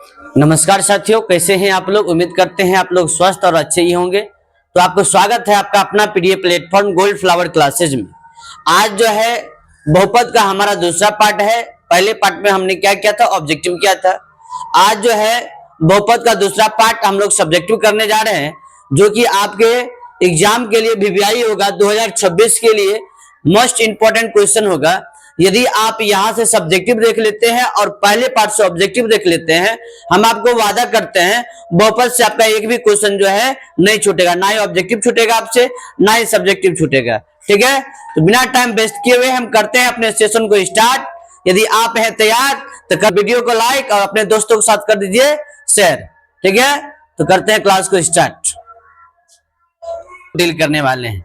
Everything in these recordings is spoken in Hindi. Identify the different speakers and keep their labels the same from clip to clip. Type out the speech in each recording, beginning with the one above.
Speaker 1: नमस्कार साथियों, कैसे हैं आप लोग। उम्मीद करते हैं आप लोग स्वस्थ और अच्छे ही होंगे। तो आपको स्वागत है आपका अपना PDF platform gold flower classes में। आज जो है बहुपद का हमारा दूसरा पार्ट है। पहले पार्ट में हमने क्या किया था, ऑब्जेक्टिव किया था। आज जो है बहुपद का दूसरा पार्ट हम लोग सब्जेक्टिव करने जा रहे हैं, जो कि आपके एग्जाम के लिए वीवीआई होगा 2026 के लिए मोस्ट इंपॉर्टेंट क्वेश्चन होगा। यदि आप यहां से सब्जेक्टिव देख लेते हैं और पहले पार्ट से ऑब्जेक्टिव देख लेते हैं, हम आपको वादा करते हैं बहुपद से आपका एक भी क्वेश्चन जो है नहीं छूटेगा। ना ही ऑब्जेक्टिव छूटेगा आपसे, ना ही सब्जेक्टिव छूटेगा। ठीक है, तो बिना टाइम वेस्ट किए हुए हम करते हैं अपने सेशन को स्टार्ट। यदि आप हैं तैयार तो कर वीडियो को लाइक और अपने दोस्तों के साथ कर दीजिए शेयर। ठीक है, तो करते हैं क्लास को स्टार्ट। डील करने वाले हैं।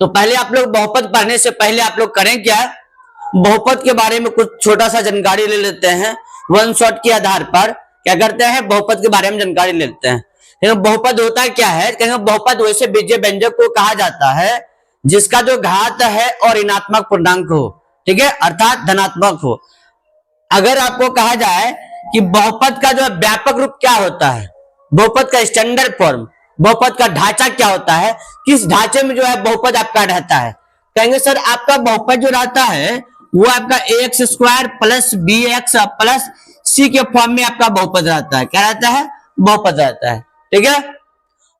Speaker 1: तो पहले आप लोग बहुपद पढ़ने से पहले आप लोग करें क्या, बहुपद के बारे में कुछ छोटा सा जानकारी ले लेते हैं। वन शॉट के आधार पर क्या करते हैं, बहुपद के बारे में जानकारी ले लेते हैं। बहुपद होता है क्या है, कहेंगे बहुपद वैसे बीजीय व्यंजक को कहा जाता है जिसका जो घात है और ऋणात्मक पूर्णांक हो। ठीक है, अर्थात धनात्मक हो। अगर आपको कहा जाए कि बहुपद का जो व्यापक रूप क्या होता है, बहुपद का स्टैंडर्ड फॉर्म, बहुपद का ढांचा क्या होता है, किस ढांचे में जो है बहुपद आपका रहता है, कहेंगे सर आपका बहुपद जो रहता है वो आपका X square plus B X plus C के फॉर्म में आपका बहुपद रहता है। क्या रहता है, बहुपद रहता है। ठीक है,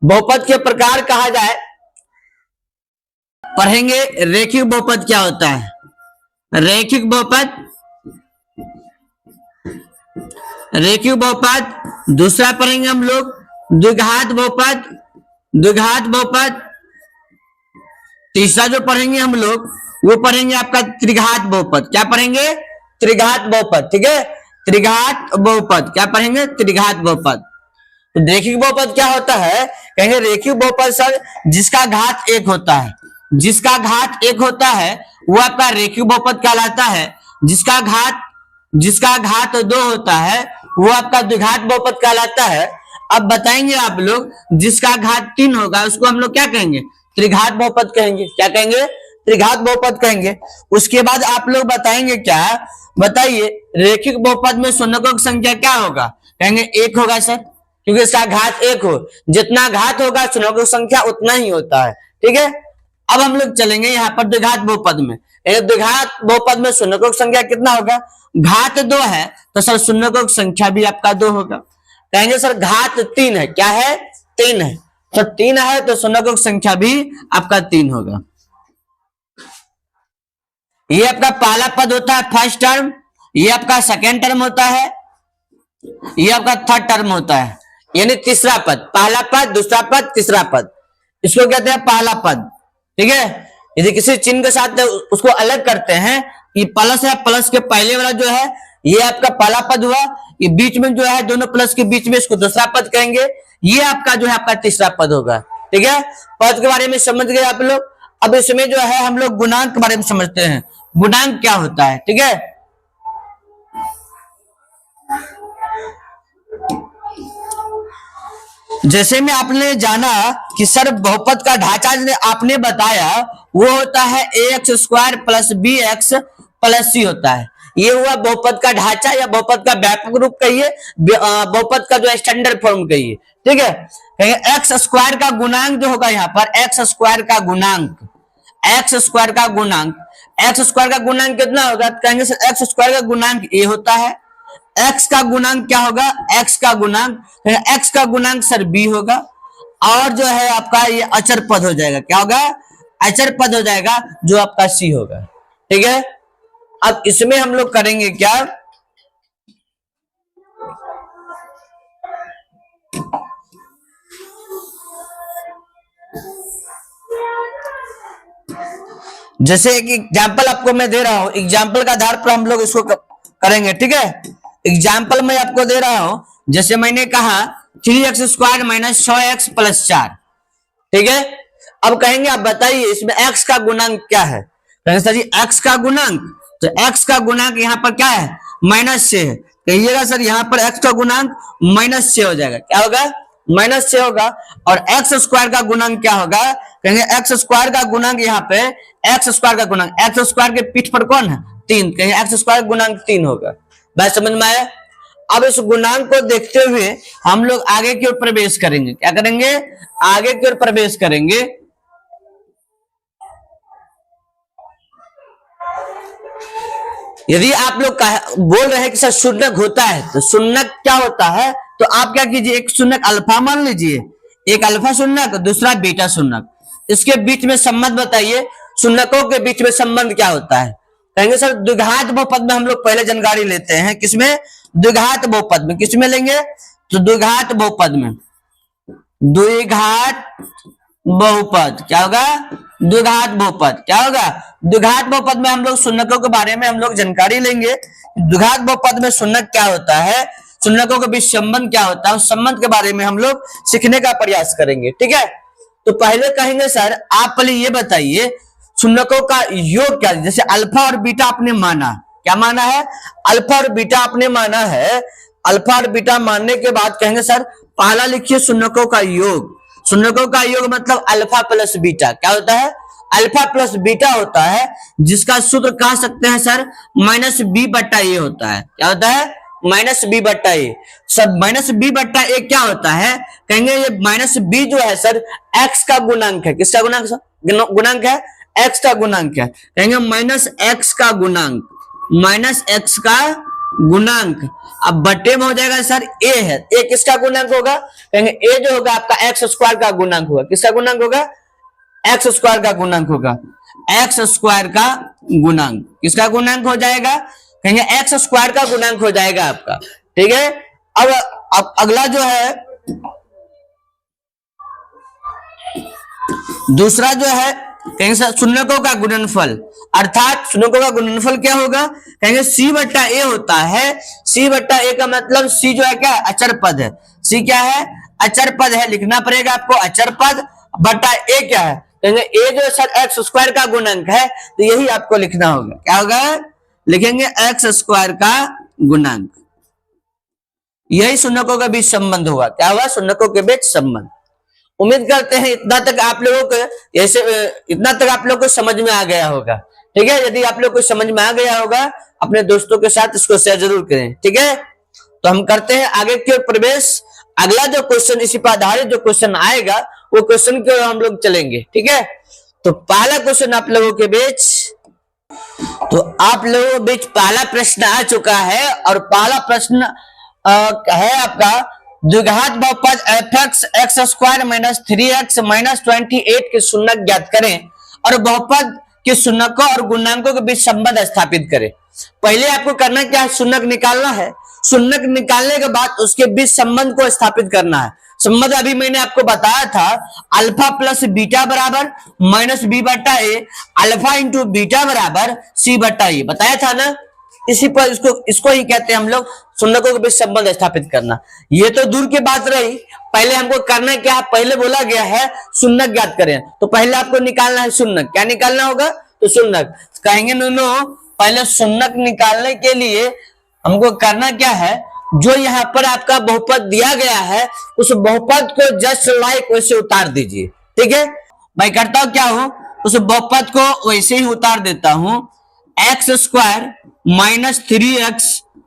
Speaker 1: बहुपद के प्रकार कहा जाए पढ़ेंगे। रेखिक बहुपद क्या होता है, रेखिक बहुपद, रेखिक बहुपद। दूसरा पढ़ेंगे हम लोग द्विघात बहुपद, द्विघात बहुपद। तीसरा जो पढ़ेंगे हम लोग वो पढ़ेंगे आपका त्रिघात बहुपद। क्या पढ़ेंगे, त्रिघात बहुपद। ठीक है, त्रिघात बहुपद क्या पढ़ेंगे, त्रिघात बहुपद। तो रेखिक बहुपद क्या होता है, कहेंगे रेखिक बहुपद सर जिसका घात एक होता है, जिसका घात एक होता है वो आपका रेखिक बहुपद कहलाता है। जिसका घात दो होता है वो आपका द्विघात बहुपद कहलाता है। अब बताएंगे आप लोग जिसका घात तीन होगा उसको हम लोग क्या कहेंगे, त्रिघात बहुपद कहेंगे। क्या कहेंगे, त्रिघात बहुपद कहेंगे। उसके बाद आप लोग बताएंगे क्या, बताइए रेखिक बहुपद में शून्यकों की संख्या क्या होगा, कहेंगे एक होगा सर, क्योंकि इसका घात एक हो। जितना घात होगा शून्यकों की संख्या उतना ही होता है। ठीक है, अब हम लोग चलेंगे यहाँ पर द्विघात बहुपद में। द्विघात बहुपद में शून्यकों की संख्या कितना होगा, घात दो है तो सर शून्यकों की संख्या भी आपका दो होगा। कहेंगे सर घात तीन है, क्या है, तीन है, तो तीन है तो शून्यकों की संख्या भी आपका तीन होगा। ये आपका पहला पद होता है फर्स्ट टर्म, ये आपका सेकेंड टर्म होता है, ये आपका थर्ड टर्म होता है, यानी तीसरा पद। पहला पद, दूसरा पद, तीसरा पद, इसको कहते हैं पहला पद। ठीक है, यदि किसी चिन्ह के साथ उसको अलग करते हैं, ये प्लस है, प्लस के पहले वाला जो है ये आपका पहला पद हुआ, ये बीच में जो है दोनों प्लस के बीच में इसको दूसरा पद कहेंगे, ये आपका जो है आपका तीसरा पद होगा। ठीक है, पद के बारे में समझ गए आप लोग। अब इसमें जो है हम लोग गुणांक के बारे में समझते हैं, गुणांक क्या होता है। ठीक है, जैसे में आपने जाना कि सर बहुपद का ढांचा आपने बताया वो होता है X square plus B X plus C होता है। ये हुआ बहुपद का ढांचा या बहुपद का व्यापक रूप कहिए, बहुपद का जो स्टैंडर्ड फॉर्म कहिए। ठीक है, कहेंगे एक्स स्क्वायर का गुणांक जो होगा यहाँ पर, एक्स स्क्वायर का गुणांक, एक्स स्क्वायर का गुणांक, एक्स स्क्वायर का गुणांक कितना होगा, कहेंगे सर एक्स स्क्वायर का गुणांक ए होता है। एक्स का गुणांक क्या होगा, एक्स का गुणांक, एक्स का गुणांक सर बी होगा। और जो है आपका ये अचर पद हो जाएगा, क्या होगा, अचर पद हो जाएगा जो आपका सी होगा। ठीक है, अब इसमें हम लोग करेंगे क्या, जैसे एक एग्जाम्पल आपको मैं दे रहा हूं, एग्जाम्पल का आधार पर हम लोग इसको करेंगे। ठीक है, एग्जाम्पल मैं आपको दे रहा हूं, जैसे मैंने कहा 3x square minus 6x plus 4। ठीक है, अब कहेंगे आप बताइए इसमें x का गुणांक क्या है, कहेंगे सर जी x का गुणांक, तो x का गुणांक यहाँ पर क्या है, माइनस 6 है। कहिएगा सर यहाँ पर x का गुणांक माइनस 6 हो जाएगा, क्या होगा, माइनस 6 होगा। और एक्स स्क्वायर का गुणांक क्या होगा, कहेंगे एक्स स्क्वायर का गुणांक यहाँ पे, एक्स स्क्वायर का गुणांक, एक्स स्क्वायर के पीठ पर कौन है, 3, कहेंगे एक्स स्क्वायर गुणांक 3 होगा। बात समझ में आया। अब इस गुणांक को देखते हुए हम लोग आगे की ओर प्रवेश करेंगे। क्या करेंगे? आगे की ओर प्रवेश करेंगे। यदि आप लोग बोल रहे हैं कि सर शून्यक होता है, तो शून्यक क्या होता है? तो आप क्या कीजिए, एक शून्यक अल्फा मान लीजिए, एक अल्फा शून्यक, दूसरा बीटा शून्यक। इसके बीच में संबंध बताइए, शून्यकों के बीच में संबंध क्या होता है? कहेंगे सर द्विघात बहुपद में हम लोग पहले जानकारी लेते हैं। किसमें? द्विघात बहुपद में। किसमें लेंगे? तो द्विघात बहुपद में। द्विघात बहुपद क्या होगा? द्विघात बहुपद क्या होगा? द्विघात बहुपद में हम लोग शून्यकों के बारे में हम लोग जानकारी लेंगे। द्विघात बहुपद में शून्यक क्या होता है, शून्यकों के बीच संबंध क्या होता है, उस संबंध के बारे में हम लोग सीखने का प्रयास करेंगे। ठीक है, तो पहले कहेंगे सर आप पहले ये बताइए शून्यकों का योग क्या है? जैसे अल्फा और बीटा आपने माना, क्या माना है? अल्फा और बीटा आपने माना है। अल्फा और बीटा मानने के बाद कहेंगे सर पहला लिखिए शून्यकों का योग। शून्यकों का योग मतलब अल्फा प्लस बीटा। क्या होता है? अल्फा प्लस बीटा होता है, जिसका सूत्र कह सकते हैं सर माइनस बी बट्टा ए होता है। क्या होता है? माइनस बी बट्टा ए। सब माइनस बी बट्टा ए क्या होता है? कहेंगे ये माइनस बी जो है सर एक्स का गुणांक है। किसका गुणांक सर? गुणांक है एक्स का गुणांक है। कहेंगे माइनस एक्स का गुणांक, माइनस एक्स का गुणांक। अब बट्टे में हो जाएगा सर ए है, ए किसका गुणांक होगा? कहेंगे ए जो होगा आपका एक्स स्क्वायर का गुणांक होगा। किसका गुणांक होगा? एक्स स्क्वायर का गुणांक होगा। एक्स स्क्वायर का गुणांक किसका गुणांक हो जाएगा? कहेंगे एक्स स्क्वायर का गुणांक हो जाएगा आपका। ठीक है, अब अगला जो है दूसरा जो है कहेंगे सर शून्यकों का गुणनफल, अर्थात शून्यकों का गुणनफल क्या होगा? कहेंगे सी बट्टा ए होता है। सी बट्टा ए का मतलब सी जो है क्या? अचर पद है। सी क्या है? अचर पद है, लिखना पड़ेगा आपको अचर पद बट्टा ए क्या है? कहेंगे ए जो सर एक्स स्क्वायर का गुणांक है, तो यही आपको लिखना होगा। क्या होगा? लिखेंगे एक्स स्क्वायर का गुणांक। यही शून्यकों के बीच संबंध होगा। क्या होगा? शून्यकों के बीच संबंध। उम्मीद करते हैं इतना तक आप लोगों को इतना तक आप लोग को समझ में आ गया होगा। ठीक है, यदि आप लोग को समझ में आ गया होगा अपने दोस्तों के साथ इसको शेयर जरूर करें। ठीक है, तो हम करते हैं आगे की ओर प्रवेश। अगला जो क्वेश्चन इसी पर आधारित जो क्वेश्चन आएगा वो क्वेश्चन की ओर हम लोग चलेंगे। ठीक है, तो पहला क्वेश्चन आप लोगों के बीच, तो आप लोगों के बीच पहला प्रश्न आ चुका है और पहला प्रश्न है आपका द्विघात बहुपद f(x) x square minus 3x minus 28 के शून्यक ज्ञात करें और बहुपद के शून्यकों और गुणांकों के बीच संबंध स्थापित करें। पहले आपको करना क्या है? शून्यक निकालना है। शून्यक निकालने के बाद उसके बीच संबंध को स्थापित करना है। संबंध अभी मैंने आपको बताया था अल्फा प्लस बीटा बराबर माइनस बी बट्टा ए, अल्फा इंटू बीटा बराबर सी बट्टा ए, बताया था ना। इसी पर इसको ही कहते हैं हम लोग शून्यकों के बीच संबंध स्थापित करना। ये तो दूर की बात रही, पहले हमको करना क्या है? पहले बोला गया है शून्यक ज्ञात करें, तो पहले आपको निकालना है शून्यक। क्या निकालना होगा? तो शून्यक। कहेंगे नो पहले शून्यक निकालने के लिए हमको करना क्या है? जो यहाँ पर आपका बहुपद दिया गया है उस बहुपद को जस्ट लाइक वैसे उतार दीजिए। ठीक है, मैं करता हूं क्या हूं, उस बहुपद को वैसे ही उतार देता हूं। X square minus 3x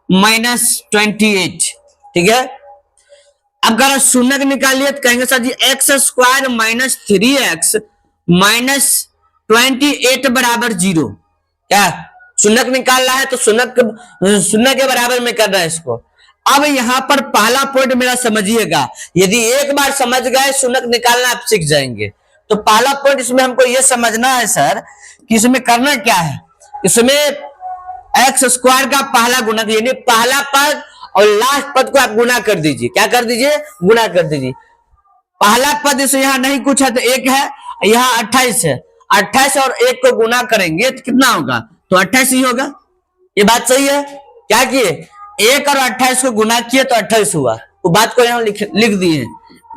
Speaker 1: minus 28। ठीक है, अब अगर शून्यक निकालिए तो कहेंगे सर जी X square minus 3x minus 28 बराबर 0। क्या शून्यक निकालना है तो शून्य के बराबर में करना है इसको। अब यहां पर पहला पॉइंट मेरा समझिएगा, यदि एक बार समझ गए शून्यक निकालना आप सीख जाएंगे। तो पहला पॉइंट इसमें हमको यह समझना है सर कि इसमें करना क्या है। इसमें एक्स स्क्वायर का पहला गुणक यानी पहला पद और लास्ट पद को आप गुना कर दीजिए। क्या कर दीजिए? गुना कर दीजिए। पहला पद इसे यहां नहीं कुछ है तो 1 है, यहां 28 है। 28 और 1 को गुना करेंगे तो कितना होगा? तो 28 ही होगा। ये बात सही है। क्या किए? 1 और 28 को गुना किए तो 28 हुआ। वो बात को यहां लिख दिए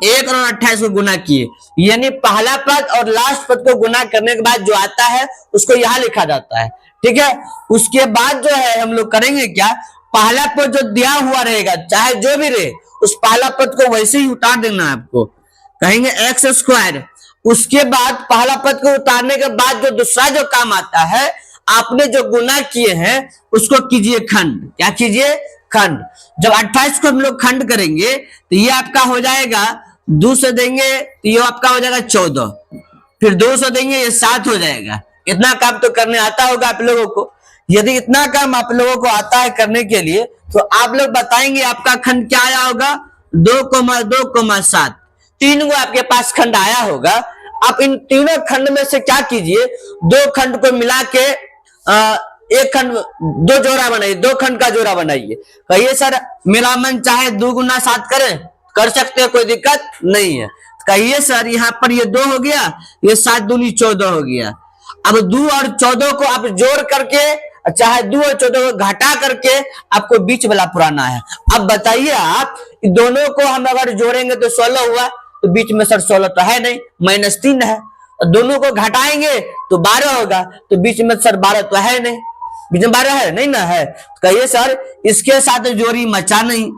Speaker 1: 1 और 28 को गुना किए, यानी पहला पद और लास्ट पद को गुना करने के बाद जो आता है उसको यहां लिखा जाता है। ठीक है, उसके बाद जो है हम लोग करेंगे क्या? पहला पद जो दिया हुआ रहेगा चाहे जो भी रहे उस पहला पद को वैसे ही उतार देना है आपको। कहेंगे एक्स स्क्वायर, उसके बाद पहला पद को उतारने के बाद जो दूसरा जो काम आता है आपने जो गुना किए हैं उसको कीजिए खंड। क्या कीजिए? खंड। जब 28 को हम लोग खंड करेंगे तो ये आपका हो जाएगा 2 से देंगे तो ये आपका हो जाएगा 14, फिर 2 से देंगे ये 7 हो जाएगा। इतना काम तो करने आता होगा आप लोगों को। यदि इतना काम आप लोगों को आता है करने के लिए तो आप लोग बताएंगे आपका खंड क्या आया होगा? 2,2,7। 3 को आपके पास खंड आया होगा। आप इन तीनों खंड में से क्या कीजिए? 2 खंड को मिला के एक खंड, 2 जोड़ा बनाइए, 2 खंड का जोड़ा बनाइए। कहिए सर मेरा मन चाहे 2 गुना 7 करें, कर सकते हैं, कोई दिक्कत नहीं है। कहिए सर यहाँ पर ये 2 हो गया, ये 7 दूनी 14 हो गया। अब 2 और 14 को आप जोड़ करके चाहे 2 और 14 को घटा करके आपको बीच वाला पुराना है। अब बताइए आप दोनों को हम अगर जोड़ेंगे तो 16 हुआ, तो बीच में सर 16 तो है नहीं, -3 है। और दोनों को घटाएंगे तो 12 होगा, तो बीच में सर 12 तो है नहीं, बीच में 12 है नहीं ना है। तो कहिए सर इसके साथ जोड़ी मचा नहीं,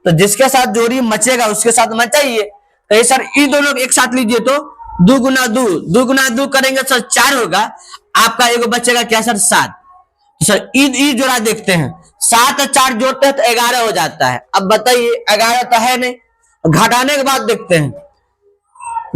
Speaker 1: तो जिसके साथ जोड़ी मचेगा उसके साथ मचाइए। कहिए सर ये दोनों एक साथ लीजिए तो 2 गुना 2 करेंगे सर 4 होगा, आपका एगो बचेगा क्या सर? 7। तो सर ई जोड़ा देखते हैं, 7 और 4 जोड़ते हैं तो 11 हो जाता है। अब बताइए 11 तो है नहीं, घटाने के बाद देखते हैं,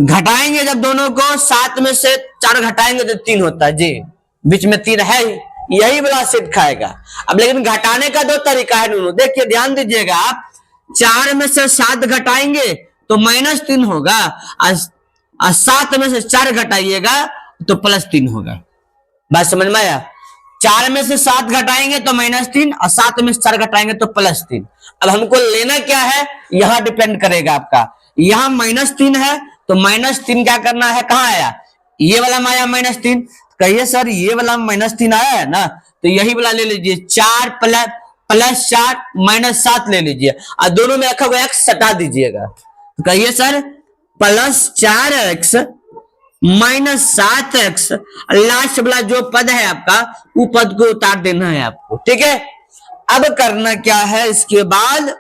Speaker 1: घटाएंगे जब दोनों को 7 में से 4 घटाएंगे तो 3 होता है जी, बीच में 3 है ही, यही वाला सेट खाएगा। अब लेकिन घटाने का 2 तरीका है दोनों, देखिए ध्यान दीजिएगा आप। 4 में से 7 घटाएंगे तो -3 होगा, और 7 में से 4 घटाइएगा तो +3 होगा। बात समझ में आया? 4 में से 7 घटाएंगे तो -3 और 7 में से 4 घटाएंगे तो +3। अब हमको लेना क्या है यहां डिपेंड करेगा आपका। यहां -3 है तो -3 क्या करना है? कहां आया? ये वाला में आया -3। कहिए सर ये वाला -3 आया है ना, तो यही वाला ले लीजिए, 4 प्लस 4 -7 ले लीजिए, और दोनों में रखा हुआ x सटा दीजिएगा। तो कहिए सर +4x -7x, लास्ट वाला जो पद है आपका वो पद को उतार देना है आपको, ठीक है। अब करना क्या है? इसके बाद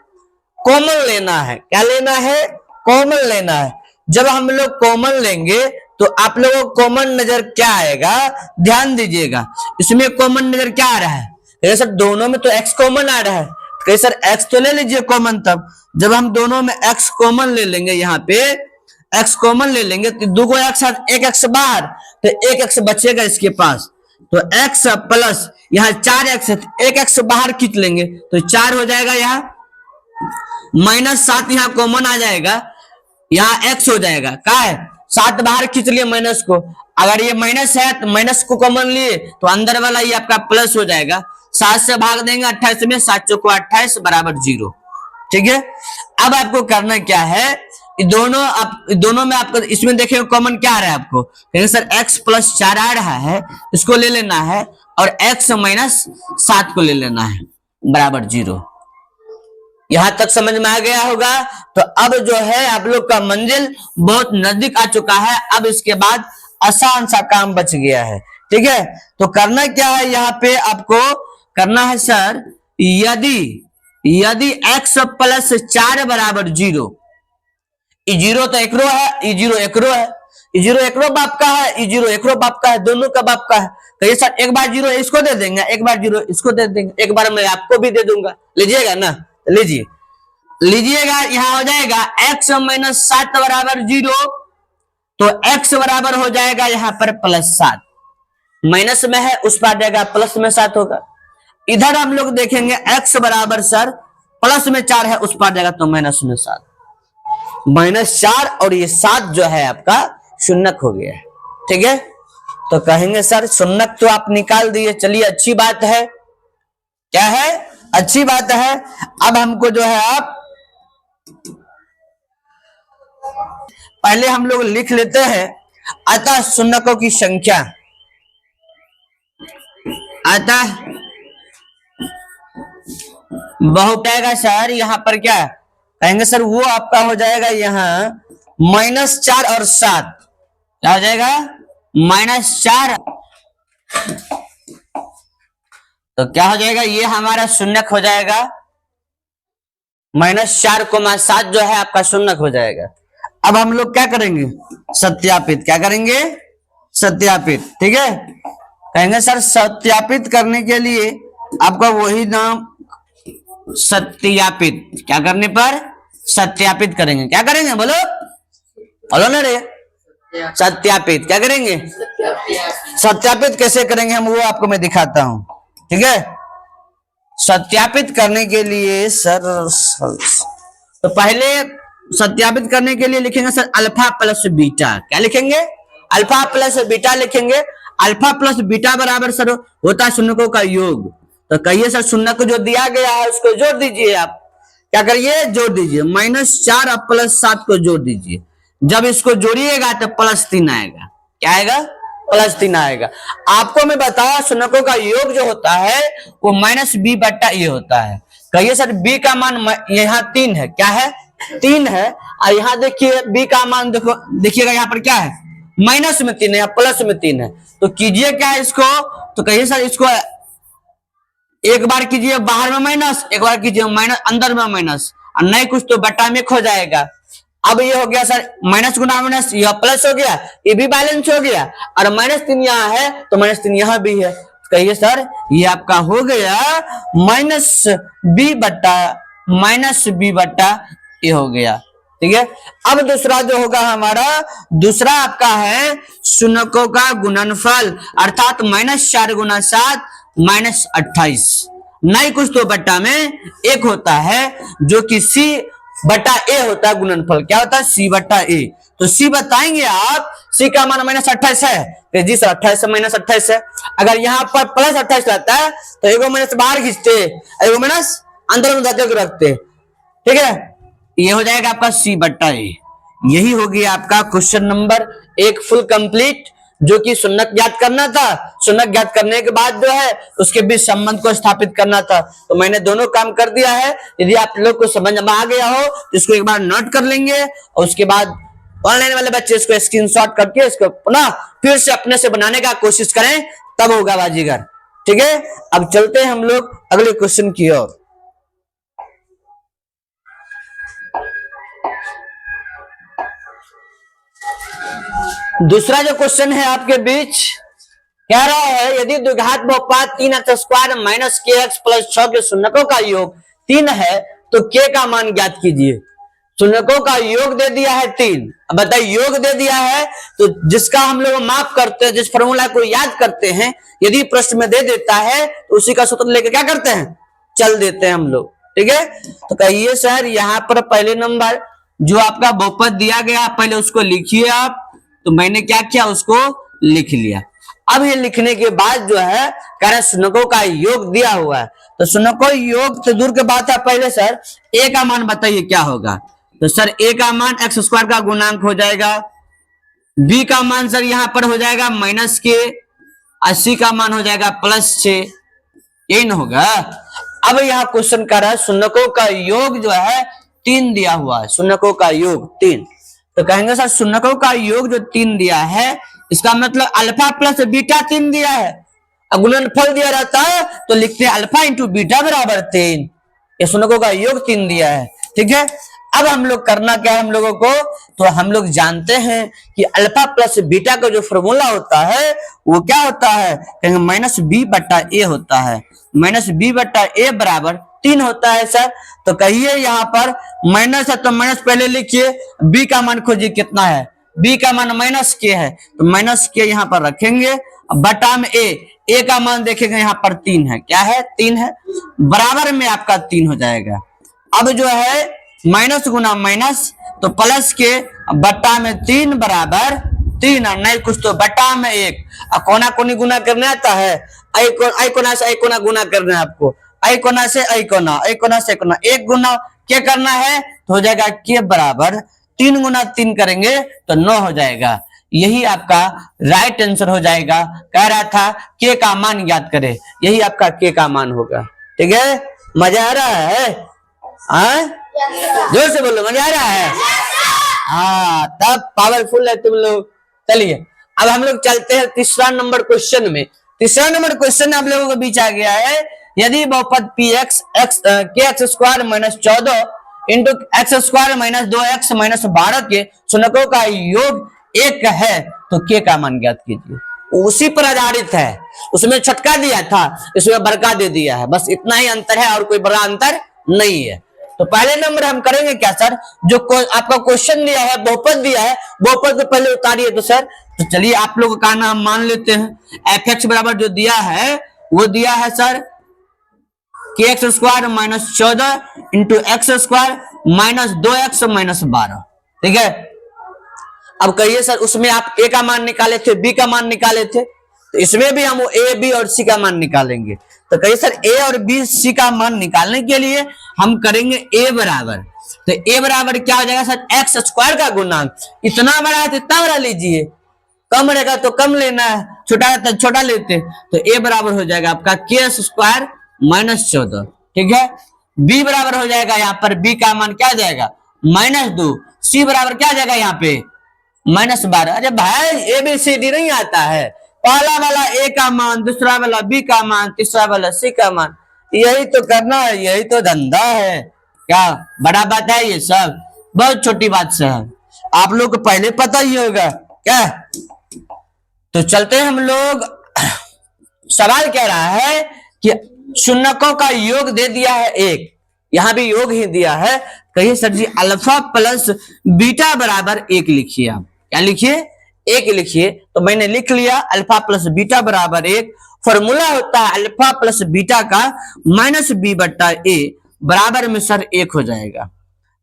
Speaker 1: कॉमन लेना है। क्या लेना है? कॉमन लेना है। जब हम लोग कॉमन लेंगे तो आप लोगों को कॉमन नजर क्या आएगा? ध्यान दीजिएगा, इसमें कॉमन नजर क्या आ रहा है? सर दोनों में तो x कॉमन आ रहा है, तो सर x तो ले लीजिए कॉमन। तब जब हम दोनों में x कॉमन ले लेंगे, यहाँ पे x कॉमन ले लेंगे तो 2 को एक साथ, एक x बाहर, तो एक x बचेगा इसके पास, तो x प्लस यहाँ 4x है, एक x बाहर खींच लेंगे तो 4 हो जाएगा। यहाँ -7 यहाँ कॉमन आ जाएगा, यहाँ x हो जाएगा। क्या है? 7 बाहर खींच लिए माइनस को, अगर ये माइनस है तो माइनस को कॉमन लिए तो अंदर वाला ये आपका प्लस हो जाएगा। 7 से भाग देंगे 28 में, 7 चौको 28 बराबर 0, ठीक है। अब आपको करना क्या है? दोनों में आपको इसमें देखिए कॉमन क्या आ रहा है आपको? सर x + 4 आ रहा है, इसको ले लेना है, और x - 7 को ले लेना है बराबर 0। यहां तक समझ में आ गया होगा। तो अब जो है आप लोग का मंजिल बहुत नजदीक आ चुका है। अब इसके बाद आसान सा काम बच गया है, ठीक है। तो करना क्या है? यहाँ पे आपको करना है सर, यदि x + 4 बराबर 0, ई 0 तो एक रो है, ई 0 एक रो है, ई 0 एक रो बाप का है, ई 0 एक रो बाप का है, दोनों का बाप का है। कहिए सर एक बार 0 इसको दे देंगे, एक बार 0 इसको दे देंगे, एक बार मैं आपको भी दे दूंगा, लीजिएगा ना? लीजिएगा। यहाँ हो जाएगा x - 7 बराबर 0, तो x बराबर हो जाएगा यहाँ पर +7, माइनस में है उस पर जाएगा प्लस में 7 होगा। इधर हम लोग देखेंगे x बराबर सर प्लस में 4 है, उस पर जाएगा तो माइनस में 7, -4 और ये 7 जो है आपका शून्यक हो गया है, ठीक है। तो कहेंगे सर शून्यक तो आप निकाल दिए, चलिए अच्छी बात है। क्या है? अच्छी बात है। अब हमको जो है आप पहले हम लोग लिख लेते हैं अतः शून्यकों की संख्या, अतः बहुपद सर यहाँ पर क्या कहेंगे सर? वो आपका हो जाएगा यहाँ -4 और 7, क्या हो जाएगा? -4, तो क्या हो जाएगा? ये हमारा शून्यक हो जाएगा, -4, 7 जो है आपका शून्यक हो जाएगा। अब हम लोग क्या करेंगे? सत्यापित। क्या करेंगे? सत्यापित, ठीक है। कहेंगे सर सत्यापित करने के लिए आपका वही नाम सत्यापित, क्या करने पर सत्यापित करेंगे, क्या करेंगे बोलो बोलो ना रे, सत्यापित क्या करेंगे, सत्यापित कैसे करेंगे हम वो आपको मैं दिखाता हूं, ठीक है। सत्यापित करने के लिए सर तो पहले सत्यापित करने के लिए लिखेंगे सर अल्फा प्लस बीटा, क्या लिखेंगे, अल्फा प्लस बीटा लिखेंगे। अल्फा प्लस बीटा बराबर सर होता है शून्यकों का योग। तो कहिए सर शून्य को जो दिया गया है उसको जोड़ दीजिए, आप क्या करिए जोड़ दीजिए, -4 और +7 को जोड़ दीजिए। जब इसको जोड़िएगा तो +3 आएगा, क्या आएगा, +3 आएगा। आपको मैं बताया शून्यकों का योग जो होता है वो -b/a होता है। कहिए सर b का मान यहाँ 3 है, क्या है 3 है, और यहाँ देखिए b का मान देखो, देखिएगा यहाँ पर क्या है माइनस में 3 है या प्लस में 3 है। तो कीजिए क्या है इसको, तो कहिए सर इसको एक बार कीजिए बाहर में माइनस, एक बार कीजिए माइनस अंदर में माइनस, और नहीं कुछ तो बटा में खो जाएगा। अब ये हो गया सर माइनस गुना माइनस, यह प्लस हो गया, ये भी बैलेंस हो गया, और -3 यहाँ है तो -3 यहाँ भी है। कहिए सर ये आपका हो गया -b/a हो गया, ठीक है। अब दूसरा जो होगा हमारा, दूसरा आपका है शून्यकों का गुणनफल, अर्थात -4 गुना 7 -28, नहीं कुछ तो बट्टा में 1 होता है, जो कि c/a होता है गुणनफल, क्या होता है c/a। तो c बताएंगे आप, c का मान -28 है, जी सर 28 से -28 है। अगर यहाँ पर +28 रहता है तो एगो माइनस बाहर खींचते, एगो माइनस अंदर में जाते रखते, ठीक है। ये हो जाएगा आपका c/a। यही हो गया आपका क्वेश्चन नंबर 1 फुल कंप्लीट, जो कि शून्यक ज्ञात करना था। शून्यक ज्ञात करने के बाद जो है उसके बीच संबंध को स्थापित करना था। तो मैंने दोनों काम कर दिया है। यदि आप लोग को समझ में आ गया हो तो इसको एक बार नोट कर लेंगे, और उसके बाद ऑनलाइन वाले बच्चे इसको स्क्रीनशॉट करके इसको पुनः फिर से अपने से बनाने का कोशिश करें, तब होगा बाजीगर, ठीक है। अब चलते हैं हम लोग अगले क्वेश्चन की ओर। दूसरा जो क्वेश्चन है आपके बीच कह रहा है, यदि द्विघात बहुपद 3x² - kx + 6 के शून्यकों का योग 3 है तो k का मान ज्ञात कीजिए। शून्यकों का योग दे दिया है 3, अब बताइए योग दे दिया है तो जिसका हम लोग माफ करते हैं, जिस फॉर्मूला को याद करते हैं, यदि प्रश्न में दे देता है तो उसी का सूत्र लेके क्या करते हैं, चल देते हैं हम लोग, ठीक है। तो कहिए सर यहाँ पर पहले नंबर जो आपका बहुपद दिया गया पहले उसको लिखिए आप। तो मैंने क्या किया, उसको लिख लिया। अब ये लिखने के बाद जो है कह रहे शून्यकों का योग दिया हुआ है, तो शून्यकों योग से दूर के बात है। पहले सर a का मान बताइए क्या होगा, तो सर a का मान x² का गुणांक हो जाएगा, b का मान सर यहाँ पर हो जाएगा -k, और c का मान हो जाएगा +6, यही ना होगा। अब यहाँ क्वेश्चन कर रहा है शून्यकों का योग जो है 3 दिया हुआ है, शून्यकों का योग 3। तो कहेंगे सर शून्यकों का योग जो 3 दिया है, इसका मतलब अल्फा प्लस बीटा 3 दिया है। गुणनफल दिया रहता है तो लिखते हैं अल्फा इंटू बीटा बराबर 3। ये शून्यकों का योग 3 दिया है, ठीक है। अब हम लोग करना क्या है हम लोगों को, तो हम लोग जानते हैं कि अल्फा प्लस बीटा का जो फॉर्मूला होता है वो क्या होता है, कहेंगे -b/a होता है। -b/a बराबर 3 होता है सर। तो कहिए यहाँ पर माइनस है तो माइनस पहले लिखिए, b का मान खोजिए कितना है, b का मान -k है, तो -k यहाँ पर रखेंगे, बटा में a का मान देखेंगे यहाँ पर 3 है, क्या है 3 है, बराबर में आपका 3 हो जाएगा। अब जो है माइनस गुना माइनस तो प्लस के बटा में 3 बराबर 3, और नहीं कुछ तो बटा में 1। कोना कोनी गुना करने आता है, आई कोना से आई कोना गुना करना है आपको, आई कोना से आई कोना, आई कोना से कोना, एक गुना क्या करना है तो हो जाएगा के बराबर 3 गुना 3 करेंगे तो 9 हो जाएगा। यही आपका राइट आंसर हो जाएगा। कह रहा था के का मान याद करे, यही आपका के का मान होगा, ठीक है। मजा आ रहा है, जोर से बोलो मजा आ रहा है, हाँ तब पावरफुल है तुम लोग। चलिए अब हम लोग चलते हैं तीसरा नंबर क्वेश्चन में। तीसरा नंबर क्वेश्चन आप लोगों के बीच आ गया है, यदि बहुपद px kx² - 14 into x² - 2x - 12 के शून्यकों का योग 1 है तो k का मान ज्ञात कीजिए। उसी पर आधारित है। उसमें छोटका दिया था, इसमें बड़का दे दिया है, बस इतना ही अंतर है और कोई बड़ा अंतर नहीं है। तो पहले नंबर हम करेंगे क्या सर, जो आपका क्वेश्चन दिया है, बहुपद दिया है, बहुपद को पहले उतारिए। तो सर तो चलिए आप लोगों का नाम मान लेते हैं। एफ एक्स बराबर जो दिया है वो दिया है सर के x square minus 14 into x square minus 2x minus 12। ठीक है, अब कहिए सर उसमें आप a का मान निकाले थे, b का मान निकाले थे, तो इसमें भी हम a, b और c का मान निकालेंगे। तो कहिए सर a और b, c का मान निकालने के लिए हम करेंगे a बराबर, तो a बराबर क्या हो जाएगा सर, एक्स स्क्वायर का गुणांक। इतना बड़ा है तो इतना बड़ा लीजिए, कम रहेगा तो कम लेना है, छोटा है तो छोटा लेते। तो a बराबर हो जाएगा आपका के स्क्वायर माइनस 14। ठीक है, b बराबर हो जाएगा यहाँ पर b का मान क्या जाएगा -2, c बराबर क्या जाएगा यहाँ पे -12। अरे भाई ए बी सी डी नहीं आता है, पहला वाला a का मान, दूसरा वाला b का मान, तीसरा वाला c का मान, यही तो करना है, यही तो धंधा है। क्या बड़ा बात है ये सब, बहुत छोटी बात से है, आप लोग को पहले पता ही होगा क्या। तो चलते हैं हम लोग, सवाल कह रहा है कि शून्यकों का योग दे दिया है 1, यहां भी योग ही दिया है। कहिए सर जी अल्फा प्लस बीटा बराबर 1 लिखिए। आप क्या लिखिए, 1 लिखिए। तो मैंने लिख लिया अल्फा प्लस बीटा बराबर 1। फॉर्मूला होता है अल्फा प्लस बीटा का -b/a बराबर में सर 1 हो जाएगा।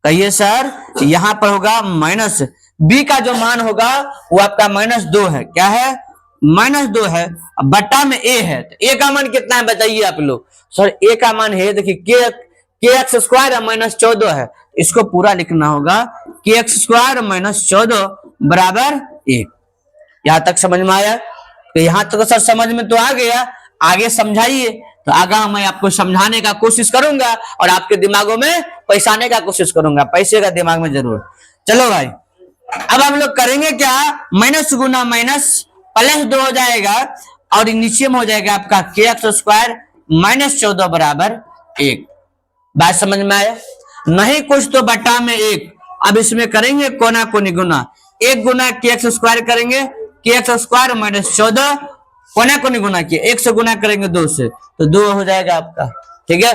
Speaker 1: कहिए सर यहां पर होगा माइनस b का जो मान होगा वो आपका -2 है, क्या है -2 है, बट्टा में a है, तो a का मान कितना है बताइए आप लोग। सर a का मान है देखिए के एक्स स्क्वायर -14 है, इसको पूरा लिखना होगा के एक्स स्क्वायर -14 बराबर 1। यहां तक समझ में आया, तो यहां तक तो सर समझ में तो आ गया, आगे समझाइए। तो आगे मैं आपको समझाने का कोशिश करूंगा और आपके दिमागों में पैसाने का कोशिश करूंगा, पैसे का दिमाग में जरूर। चलो भाई अब हम लोग करेंगे क्या, माइनस गुना माइनस +2 हो जाएगा और नीचे में हो जाएगा आपका के एक्स स्क्वायर -14 बराबर 1। बात समझ में आया, नहीं कुछ तो बट्टा में 1। अब इसमें करेंगे कोना कोनी गुना, 1 गुना के एक्स स्क्वायर करेंगे, के एक्स स्क्वायर -14 कोना कोनी गुना किया, 1 से गुना करेंगे 2 से, तो 2 हो जाएगा आपका। ठीक है,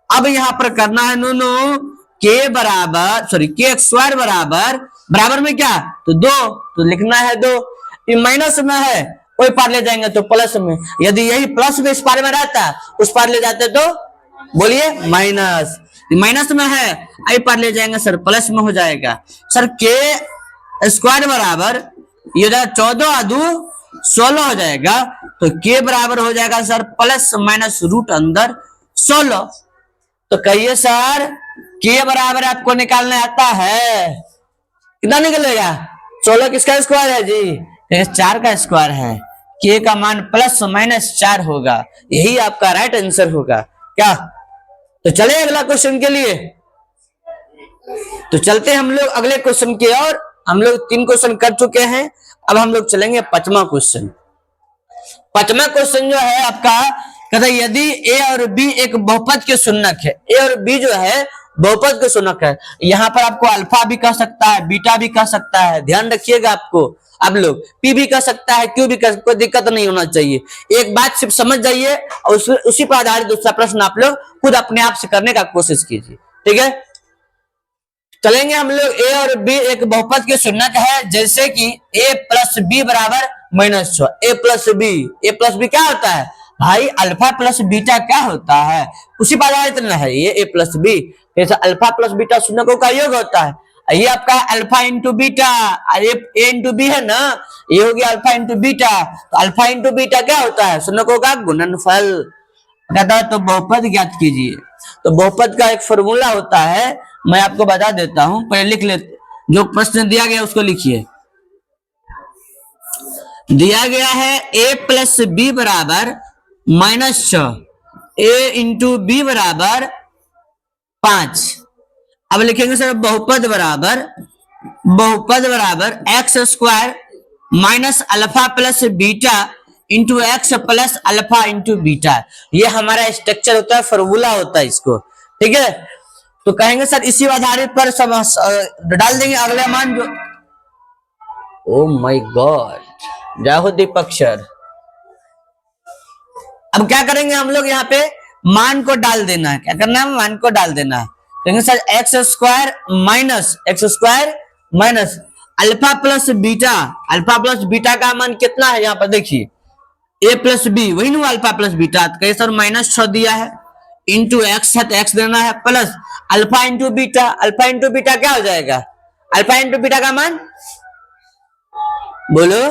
Speaker 1: अब यहां पर करना है नो के बराबर सॉरी के एक्स स्क्वायर बराबर में क्या, तो 2, तो लिखना है 2। ये माइनस में है, कोई पार ले जाएंगे तो प्लस में, यदि यही प्लस में इस पार में रहता उस पार ले जाते तो बोलिए माइनस में है, आई पार ले जाएंगे सर प्लस में हो जाएगा। सर के स्क्वायर बराबर ये 14 2 16 हो जाएगा, तो के बराबर हो जाएगा सर प्लस माइनस रूट अंदर 16। तो कहिए सर के बराबर आपको निकालने आता है, कितना निकलेगा, 16 किसका स्क्वायर है जी, 4 का स्क्वायर है, के का मान +- होगा, यही आपका राइट आंसर होगा क्या। तो चले अगला क्वेश्चन के लिए, तो चलते हम लोग अगले क्वेश्चन की ओर। हम लोग 3 क्वेश्चन कर चुके हैं, अब हम लोग चलेंगे 5वां क्वेश्चन। 5वां क्वेश्चन जो है आपका कहता है यदि a और b एक बहुपद के शून्यक है, a और b जो है बहुपद के शून्यक है, यहाँ पर आपको अल्फा भी कह सकता है, बीटा भी कह सकता है, ध्यान रखिएगा आपको, आप लोग p भी कह सकता है, q भी कह, कोई दिक्कत नहीं होना चाहिए। एक बात सिर्फ समझ जाइए और उसी पर आधारित दूसरा प्रश्न आप लोग खुद अपने आप से करने का कोशिश कीजिए। ठीक है, चलेंगे हम लोग a और b एक बहुपद के शून्यक है, जैसे कि a + b बराबर -6। a प्लस बी क्या होता है भाई, अल्फा प्लस बीटा क्या होता है, उसी पर आधारित ना है ये a प्लस बी, जैसे अल्फा प्लस बीटा शून्यकों का योग होता है। ये आपका अल्फा इंटू बीटा, ए इंटू बी है ना, ये हो गया अल्फा इंटू बीटा, तो अल्फा इंटू बीटा क्या होता है, शून्यकों का गुणनफल। कहता है तो बहुपद ज्ञात कीजिए। तो बहुपद का एक फॉर्मूला होता है, मैं आपको बता देता हूं, पहले लिख लेते, जो प्रश्न दिया गया उसको लिखिए। दिया गया है a + b बराबर -6, a इंटू बी बराबर 5। अब लिखेंगे सर बहुपद बराबर x square minus alpha plus beta into x plus alpha into beta, ये हमारा स्ट्रक्चर होता है, फॉर्मूला होता है इसको। ठीक है, तो कहेंगे सर इसी आधारित पर सब डाल देंगे अगला मान जो, ओ माय गॉड, जय हो दीपक सर, अब क्या करेंगे हम लोग, यहाँ पे मान को डाल देना है। क्या करना है, मान को डाल देना है। कहेंगे sir x square minus alpha plus beta, alpha plus beta का मान कितना है यहाँ पर देखिए, ए प्लस बी, वही ना अल्फा प्लस बीटा। तो कहे सर -6 दिया है, इंटू एक्स है तो एक्स देना है, plus alpha into beta. Alpha into beta क्या हो जाएगा, अल्फा इंटू बीटा का मान बोलो,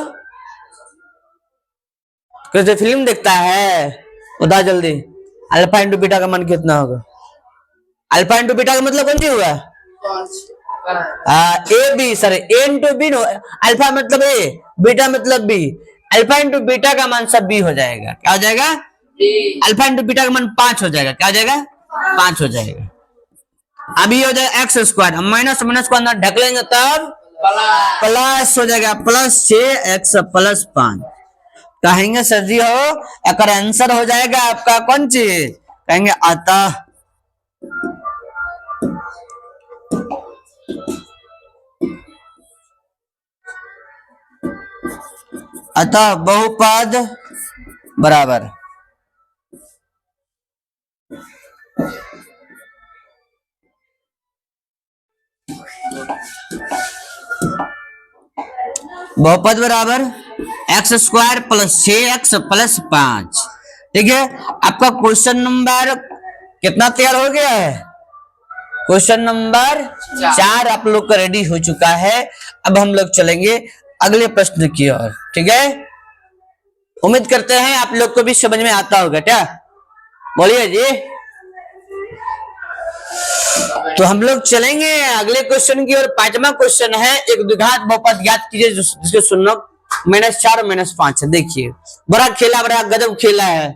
Speaker 1: कैसे फिल्म देखता है, बता जल्दी, अल्फा इंटू बीटा का मान कितना होगा। अल्फा इंटू बीटा का मतलब कौन सी हुआ, A B sir, A into B, alpha मतलब ए, बीटा मतलब बी। अल्फा इंटू बीटा का मान सब बी हो जाएगा। क्या हो जाएगा, अल्फा इंटू बीटा का मान 5 हो जाएगा। क्या हो जाएगा, 5 हो जाएगा। अभी हो जाएगा एक्स स्क्वायर, माइनस माइनस को अंदर ढक लेंगे तब प्लस हो जाएगा, +6x+5। कहेंगे सर जी हो एक आंसर हो जाएगा आपका कौन चीज, कहेंगे अतः बहुपद बराबर एक्स स्क्वायर +6x+5। ठीक है, आपका क्वेश्चन नंबर कितना तैयार हो गया है, क्वेश्चन नंबर 4 आप लोग का रेडी हो चुका है। अब हम लोग चलेंगे अगले प्रश्न की ओर। ठीक है, उम्मीद करते हैं आप लोग को भी समझ में आता होगा। क्या बोलिए जी। तो हम लोग चलेंगे अगले क्वेश्चन की ओर। 5वां क्वेश्चन है, एक द्विघात बहुपद ज्ञात कीजिए जिसके शून्यक -4 और -5 है। देखिए बड़ा खेला, बड़ा गजब खेला है।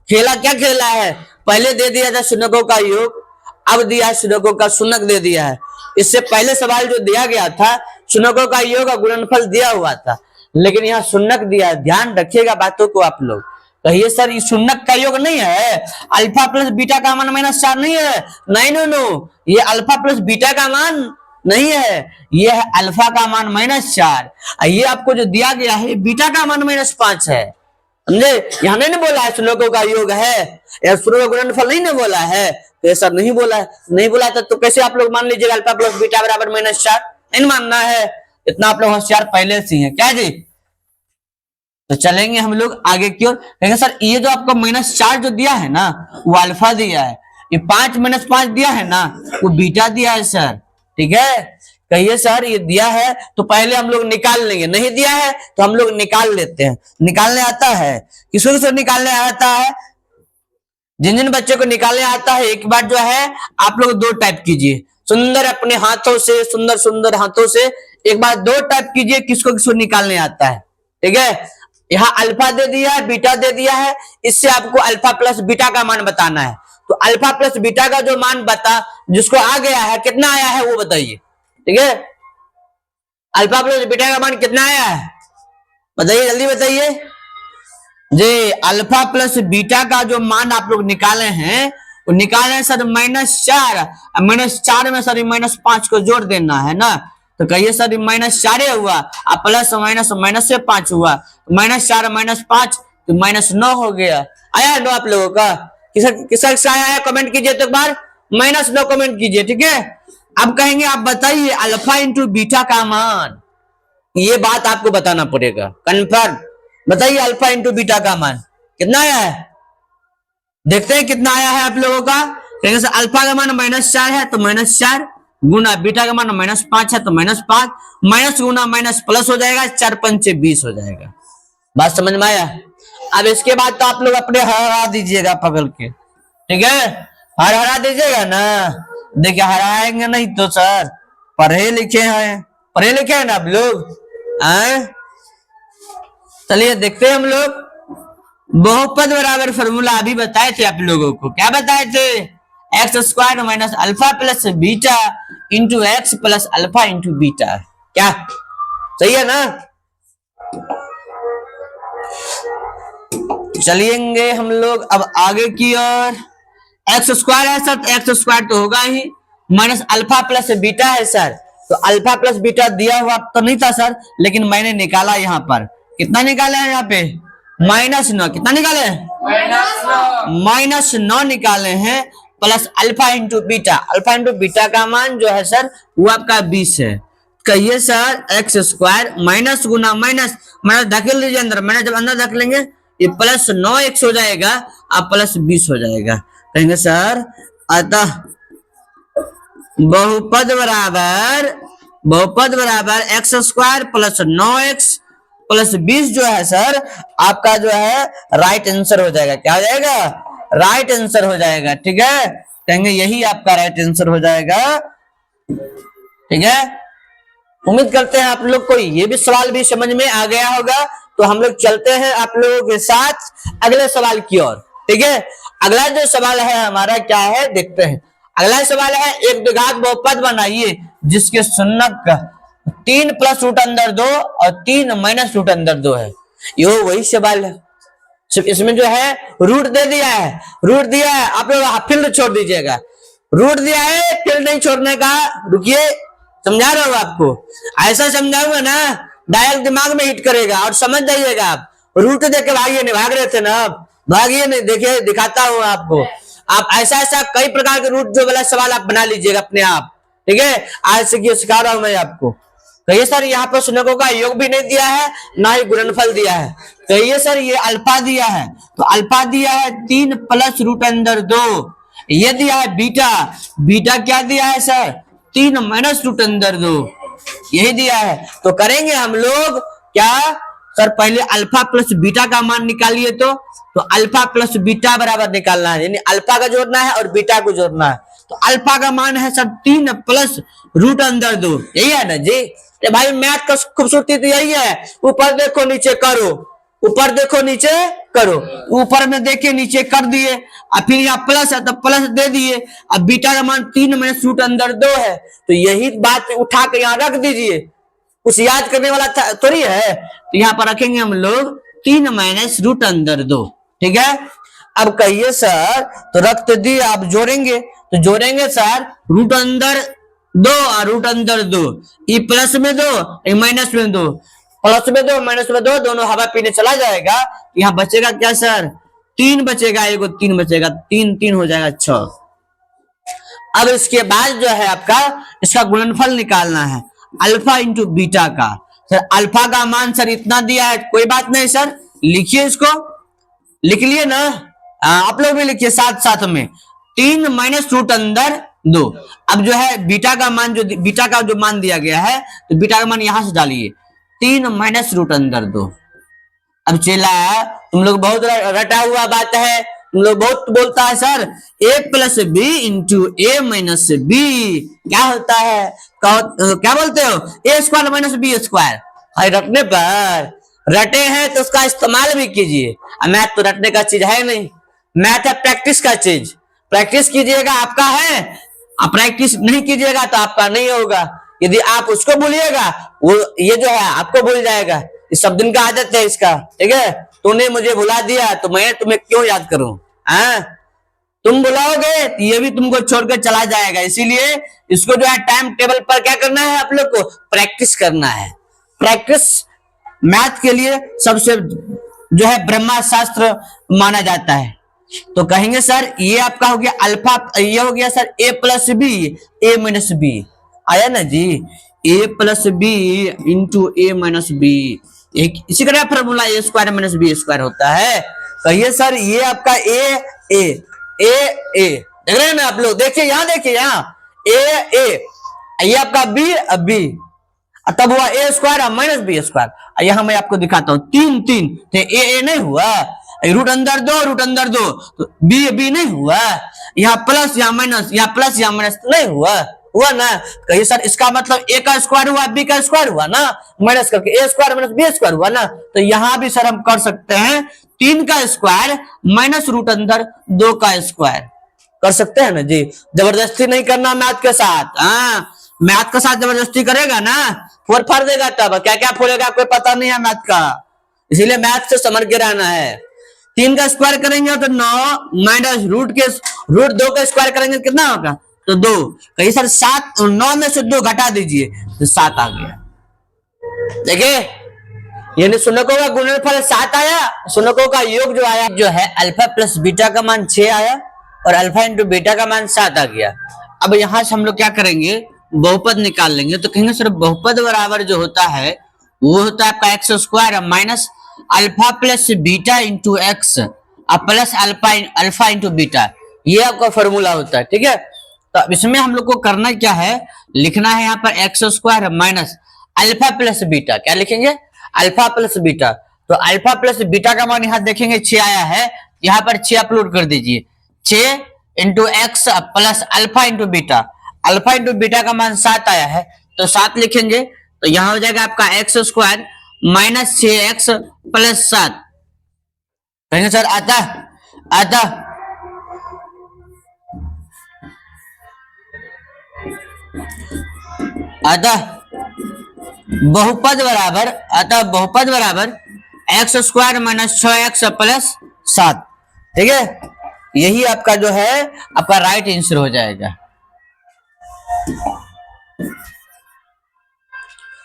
Speaker 1: खेला क्या खेला है, पहले दे दिया था शून्यकों का योग, अब दिया शून्यकों का शून्यक दे दिया है। इससे पहले सवाल जो दिया गया था शून्यकों का योग और गुणनफल दिया हुआ था, लेकिन यहाँ शून्यक दिया। ध्यान रखिएगा बातों को आप लोग। कहिए सर ये शून्यक का योग नहीं है, अल्फा प्लस बीटा का मान -4 नहीं है। नहीं नो, ये अल्फा प्लस बीटा का मान नहीं है, ये है अल्फा का मान -4। ये आपको जो दिया गया है बीटा का मान -5 है। समझे, यहाँ नहीं बोला है शून्यकों का योग है या शून्य गुणनफल नहीं ना बोला है, तो ऐसा नहीं बोला है। नहीं बोला था तो कैसे आप लोग मान लीजिएगा अल्फा प्लस बीटा बराबर -4, नहीं मानना है। इतना आप लोग होशियार पहले से हैं क्या जी। तो चलेंगे हम लोग आगे की ओर। कहेंगे सर ये जो आपको -4 जो दिया है ना वो अल्फा दिया है, ये 5 -5 दिया है ना वो बीटा दिया है सर। ठीक है, कहिए सर ये दिया है तो पहले हम लोग निकाल लेंगे, नहीं दिया है तो हम लोग निकाल लेते हैं। निकालने आता है, किसको किसको निकालने आता है, जिन जिन बच्चे को निकालने आता है एक बार जो है आप लोग 2 टाइप कीजिए, सुंदर अपने हाथों से, सुंदर सुंदर हाथों से एक बार 2 टाइप कीजिए किसको किसको निकालने आता है। ठीक है, यहाँ अल्फा दे दिया है, बीटा दे दिया है, इससे आपको अल्फा प्लस बीटा का मान बताना है। तो अल्फा प्लस बीटा का जो मान जिसको आ गया है कितना आया है वो बताइए। ठीक है, अल्फा प्लस बीटा का मान कितना आया है बताइए, जल्दी बताइए जी। अल्फा प्लस बीटा का जो मान आप लोग निकाले हैं वो निकाले सर -4, -4 में सर -5 को जोड़ देना है ना। तो कहिए सर -4 हुआ, अब प्लस माइनस से 5 हुआ, -4 -5 तो -9 हो गया। आया है 9 आप लोगों का, किसका आया है कमेंट कीजिए तो एक बार -9 कमेंट कीजिए। ठीक है, अब कहेंगे आप बताइए अल्फा इंटू बीटा का मान, ये बात आपको बताना पड़ेगा कन्फर्म। बताइए अल्फा इंटू बीटा का मान कितना आया है, देखते हैं कितना आया है आप लोगों का। कहेंगे सर अल्फा का मान -4 है तो -4 गुना बीटा का मान -5 है तो -5, माइनस गुना माइनस प्लस हो जाएगा, 4 पंचे 20 हो जाएगा। बात समझ में आया। अब इसके बाद तो आप लोग अपने हरा दीजिएगा पकड़ के। ठीक है, हरा दीजिएगा ना। देखिए हराएंगे नहीं तो सर पढ़े लिखे हैं ना आप लोग। चलिए देखते हैं हम लोग। बहुपद बराबर फॉर्मूला अभी बताए थे आप लोगों को, क्या बताए थे, x square minus alpha plus beta into x plus alpha into beta. क्या सही है ना। चलिएंगे हम लोग अब आगे की ओर। एक्स स्क्वायर है सर, तो एक्स स्क्वायर तो होगा ही, माइनस अल्फा प्लस बीटा है सर, तो अल्फा प्लस बीटा दिया हुआ तो नहीं था सर, लेकिन मैंने निकाला यहाँ पर। कितना निकाला है यहाँ पे -9 कितना निकाले? -9 निकाले हैं, plus alpha into beta. Alpha into beta का मान जो है सर वो आपका 20 है। कहिए सर एक्स स्क्वायर माइनस गुना माइनस माइनस धकेल दीजिए अंदर, मैंने जब अंदर धकेलेंगे ये प्लस 9x हो जाएगा, अब प्लस 20 हो जाएगा। कहेंगे सर अतः बहुपद बराबर x square plus 9x plus 20 जो है सर आपका जो है राइट आंसर हो जाएगा। क्या हो जाएगा? राइट आंसर हो जाएगा। ठीक है, कहेंगे यही आपका राइट आंसर हो जाएगा। ठीक है, उम्मीद करते हैं आप लोग को ये भी सवाल भी समझ में आ गया होगा। तो हम लोग चलते हैं आप लोगों के साथ अगले सवाल की ओर। ठीक है, अगला जो सवाल है हमारा क्या है देखते हैं। अगला सवाल है एक द्विघात बहुपद बनाइए जिसके शून्यक 3 प्लस रूट अंदर 2 और 3 माइनस रूट अंदर 2 है। ये वही सवाल है, सिर्फ इसमें जो है रूट दे दिया है, रूट दिया है। आप लोग फील्ड छोड़ दीजिएगा, रूट दिया है फील्ड नहीं छोड़ने का। रुकिए, समझा रहा हूं आपको, ऐसा समझाऊंगा ना डायरेक्ट दिमाग में हिट करेगा और समझ जाइएगा आप। रूट देख के भागिए नहीं, भाग रहे थे ना आप, भागिए नहीं। देखिए दिखाता हूं आपको, आप ऐसा कई प्रकार के रूट जो वाला सवाल आप बना लीजिएगा अपने आप। ठीक है, आज से सिखा रहा हूं मैं आपको। कहिए सर यहाँ पर शून्यकों का योग भी नहीं दिया है ना ही गुणनफल दिया है। कहिए सर ये अल्फा दिया है, तो अल्फा दिया है 3 प्लस रूट अंदर 2। ये दिया है बीटा, बीटा क्या दिया है सर 3 माइनस रूट अंदर 2, यही दिया है। तो करेंगे हम लोग क्या सर, पहले अल्फा प्लस बीटा का मान निकालिए। तो अल्फा प्लस बीटा बराबर निकालना है, यानी अल्फा का जोड़ना है और बीटा को जोड़ना है। तो अल्फा का मान है सर 3 प्लस रूट अंदर 2, यही है ना जी। तो भाई मैथ का खूबसूरती तो यही है, ऊपर देखो नीचे करो, ऊपर देखो नीचे करो। ऊपर में देखे नीचे कर दिए, और फिर यहाँ प्लस है तो प्लस दे दिए। अब बीटा का मान 3 माइनस रूट अंदर 2 है, तो यही बात उठा के यहाँ रख दीजिए, कुछ याद करने वाला थोड़ी है। तो यहाँ पर रखेंगे हम लोग 3 माइनस रूट अंदर 2। ठीक है, अब कहिए सर, तो रख तो दिए, अब जोड़ेंगे, तो जोड़ेंगे सर रूट अंदर 2 और रूट अंदर 2, ये प्लस में 2 ये माइनस में 2, प्लस में 2 माइनस में 2 दोनों हवा पीने चला जाएगा। यहाँ बचेगा क्या सर 3 बचेगा, एगो 3 बचेगा, 3 3 हो जाएगा 6। अब इसके बाद जो है आपका इसका गुणनफल निकालना है अल्फा इंटू बीटा का। सर अल्फा का मान सर इतना दिया है, कोई बात नहीं सर, लिखिए इसको, लिख लिए ना आप लोग भी लिखिए साथ साथ में 3 माइनस रूट अंदर 2। अब जो है बीटा का मान जो मान दिया गया है, तो बीटा का मान यहां से डालिए 3 माइनस रूट अंदर 2। अब चला तुम लोग बहुत रटा हुआ बात है, तुम लोग बहुत बोलता है sir a plus B into A minus B क्या होता है, क्या बोलते हो A square minus B square. रटने पर रटे हैं तो उसका इस्तेमाल भी कीजिए। मैथ तो रटने का चीज है नहीं, मैथ है प्रैक्टिस का चीज। प्रैक्टिस कीजिएगा आपका है, आप प्रैक्टिस नहीं कीजिएगा तो आपका नहीं होगा। यदि आप उसको भूलिएगा वो ये जो है आपको भूल जाएगा। इस सब दिन का आदत है इसका। ठीक है, तूने मुझे भुला दिया तो मैं तुम्हें क्यों याद करूं? तुम बुलाओगे तो ये भी तुमको छोड़कर चला जाएगा। इसीलिए इसको जो है टाइम टेबल पर क्या करना है आप लोग को प्रैक्टिस करना है। प्रैक्टिस मैथ के लिए सबसे जो है ब्रह्मा शास्त्र माना जाता है। तो कहेंगे सर ये आपका हो गया अल्फा, ये हो गया sir a plus B A minus B, आया ना जी, a plus B into A minus B, इसी का formula A square minus B square होता है। कहिए सर ये आपका ए देख रहे हैं ना आप लोग, देखिए यहाँ, देखिए यहाँ ए ये आपका बी तब हुआ ए स्क्वायर माइनस बी स्क्वायर। यहाँ मैं आपको दिखाता हूँ 3 3 तो ए नहीं हुआ, रूट अंदर 2 तो बी नहीं हुआ, यहाँ प्लस यहाँ माइनस, यहाँ प्लस यहाँ माइनस नहीं हुआ ना। कहिए सर इसका मतलब ए का स्क्वायर हुआ बी का स्क्वायर हुआ ना, माइनस करके ए स्क्वायर माइनस बी स्क्वायर हुआ ना। तो यहाँ भी सर हम कर सकते हैं 3 का स्क्वायर माइनस रूट अंदर 2 का स्क्वायर कर सकते हैं ना जी। जबरदस्ती नहीं करना मैथ के साथ। मैथ के साथ जबरदस्ती करेगा ना फोड़ फाड़ देगा, तब क्या क्या फोड़ेगा कोई पता नहीं है मैथ का। इसीलिए मैथ से समझ के रहना है। 3 का स्क्वायर करेंगे तो 9 माइनस रूट 2 का स्क्वायर करेंगे कितना होगा तो 2। कहीं सर 7 9 में से 2 घटा दीजिए तो 7 आ गया। देखिए यानी शून्यकों का गुणनफल 7 आया, शून्यकों का योग जो आया जो है अल्फा प्लस बीटा का मान 6 आया और अल्फा इंटू बीटा का मान 7 आ गया। अब यहां से हम लोग क्या करेंगे, बहुपद निकाल लेंगे। तो कहेंगे सर बहुपद बराबर जो होता है वो होता है आपका X square minus alpha plus beta into x plus alpha into beta, ये आपका फॉर्मूला होता है। ठीक है, तो इसमें हम लोग को करना क्या है, लिखना है यहाँ पर x square minus alpha plus beta. क्या लिखेंगे, अल्फा प्लस बीटा। तो अल्फा प्लस बीटा का मान यहाँ देखेंगे 6 आया है, यहाँ पर 6 अपलोड कर दीजिए। 6 into x plus alpha into beta, alpha into beta का मान 7 आया है तो 7 लिखेंगे। तो यहां हो जाएगा आपका X square minus 6x plus 7। कहेंगे सर आता आता बहुपद बराबर x square minus 6x plus 7। ठीक है, यही आपका जो है आपका राइट आंसर हो जाएगा।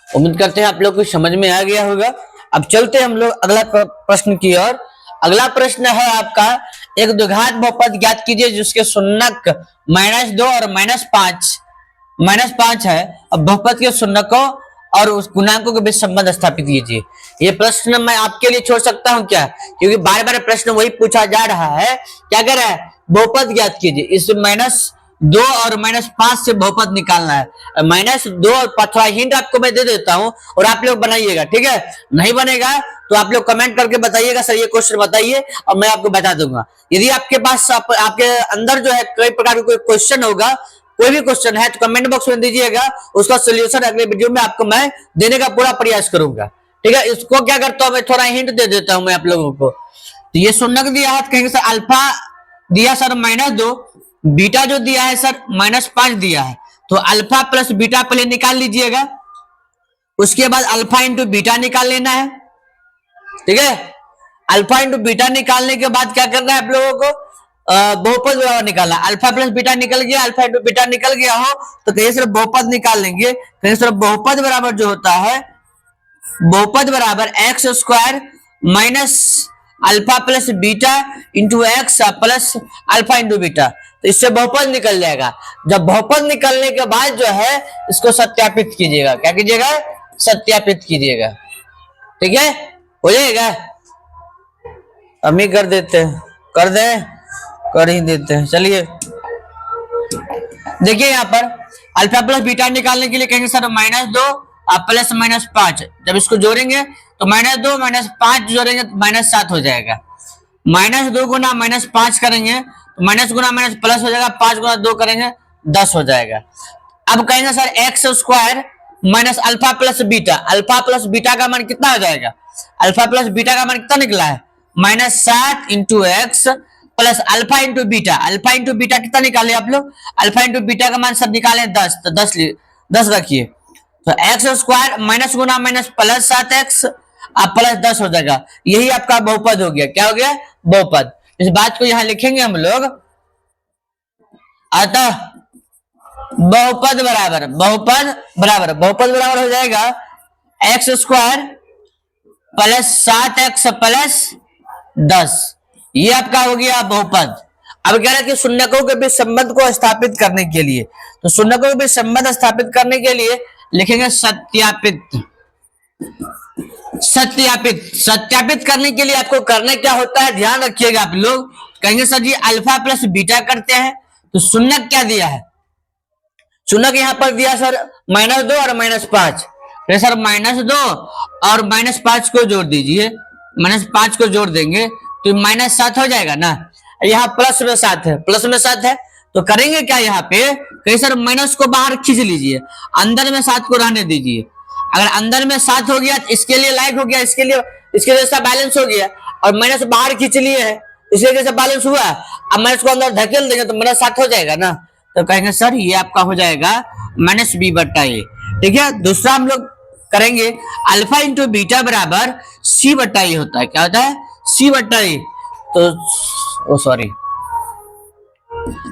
Speaker 1: उम्मीद करते हैं आप लोग को समझ में आ गया होगा। अब चलते हैं हम लोग अगला प्रश्न की ओर। अगला प्रश्न है आपका, एक द्विघात बहुपद ज्ञात कीजिए जिसके शून्यक -2 और -5 है। अब बहुपद के शून्यकों और उस गुणांकों के बीच संबंध स्थापित कीजिए। ये प्रश्न मैं आपके लिए छोड़ सकता हूं क्या, क्योंकि बार बार प्रश्न वही पूछा जा रहा है। क्या कर रहा है, बहुपद ज्ञात कीजिए, इस -2 और -5 से बहुपद निकालना है। -2 और 5 थोड़ा हिंट आपको मैं दे देता हूं और आप लोग बनाइएगा। ठीक है, नहीं बनेगा तो आप लोग कमेंट करके बताइएगा सर ये क्वेश्चन बताइए और मैं आपको बता दूंगा। यदि आपके पास आपके अंदर जो है कई प्रकार का कोई क्वेश्चन होगा, कोई भी क्वेश्चन है तो कमेंट बॉक्स में दीजिएगा, उसका सोल्यूशन अगले वीडियो में आपको मैं देने का पूरा प्रयास करूंगा। ठीक है, इसको क्या करता हूं मैं, थोड़ा हिंट दे देता हूं मैं आप लोगों को। तो ये शून्यक दिया है, कहेंगे सर अल्फा दिया सर -2, बीटा जो दिया है सर -5 दिया है। तो अल्फा प्लस बीटा पहले निकाल लीजिएगा, उसके बाद अल्फा इंटू बीटा निकाल लेना है। ठीक है, अल्फा इंटू बीटा निकालने के बाद क्या करना है आप लोगों को, बहुपद बराबर निकालना। अल्फा प्लस बीटा निकल गया, अल्फा इंटू बीटा निकल गया हो तो कहीं सिर्फ बहुपद निकाल लेंगे। कहीं सिर्फ बहुपद बराबर जो होता है, बहुपद बराबर x square minus alpha plus beta into x plus alpha into beta. तो इससे बहुपद निकल जाएगा। जब बहुपद निकलने के बाद जो है इसको सत्यापित कीजिएगा। क्या कीजिएगा, सत्यापित कीजिएगा। ठीक है, हो जाएगा। हम ही कर देते हैं, कर दें, कर ही देते हैं। चलिए देखिए यहाँ पर अल्फा प्लस बीटा निकालने के लिए कहेंगे सर -2 प्लस -5। जब इसको जोड़ेंगे तो -2 -5 जोड़ेंगे तो -7 हो जाएगा। -2 गुना -5 करेंगे तो माइनस गुना माइनस प्लस हो जाएगा, 5 गुना 2 करेंगे 10 हो जाएगा। अब कहेंगे sir x square minus alpha plus beta, alpha plus beta का मान कितना हो जाएगा, अल्फा प्लस बीटा का मान कितना निकला है -7 into x plus alpha into beta. Alpha into beta कितना निकाले आप लोग, अल्फा इंटू बीटा का मान सब निकाले 10, तो 10 रखिए। तो एक्स स्क्वायर माइनस गुना माइनस प्लस 7x प्लस 10 हो जाएगा। यही आपका बहुपद हो गया। क्या हो गया, बहुपद। इस बात को यहां लिखेंगे हम लोग, अतः बहुपद बराबर हो जाएगा x square plus 7x plus 10। ये आपका हो गया बहुपद। अब कह रहा है कि शून्यकों के बीच संबंध को स्थापित करने के लिए, तो शून्यकों के बीच संबंध स्थापित करने के लिए लिखेंगे सत्यापित। सत्यापित करने के लिए आपको करना क्या होता है, ध्यान रखिएगा आप लोग। कहेंगे सर जी अल्फा प्लस बीटा करते हैं, तो शून्यक क्या दिया है, शून्यक यहां पर दिया सर -2 और -5। तो सर -2 और -5 को जोड़ दीजिए, -5 को जोड़ देंगे तो -7 हो जाएगा ना। यहाँ प्लस में 7 है, प्लस में 7 है तो करेंगे क्या, यहाँ पे कहीं सर माइनस को बाहर खींच लीजिए, अंदर में 7 को रहने दीजिए। अगर अंदर में 7 हो गया इसके लिए लाइक हो गया, इसके जैसा बैलेंस हो गया, और माइनस बाहर खींच लिए है इसके जैसा बैलेंस हुआ। अब माइनस को अंदर धकेल देंगे तो -7 हो जाएगा ना। तो कहेंगे सर ये आपका हो जाएगा -b/a। ठीक है, दूसरा हम लोग करेंगे अल्फा इंटू बीटा बराबर c/a होता है। क्या होता है, c/a। तो सॉरी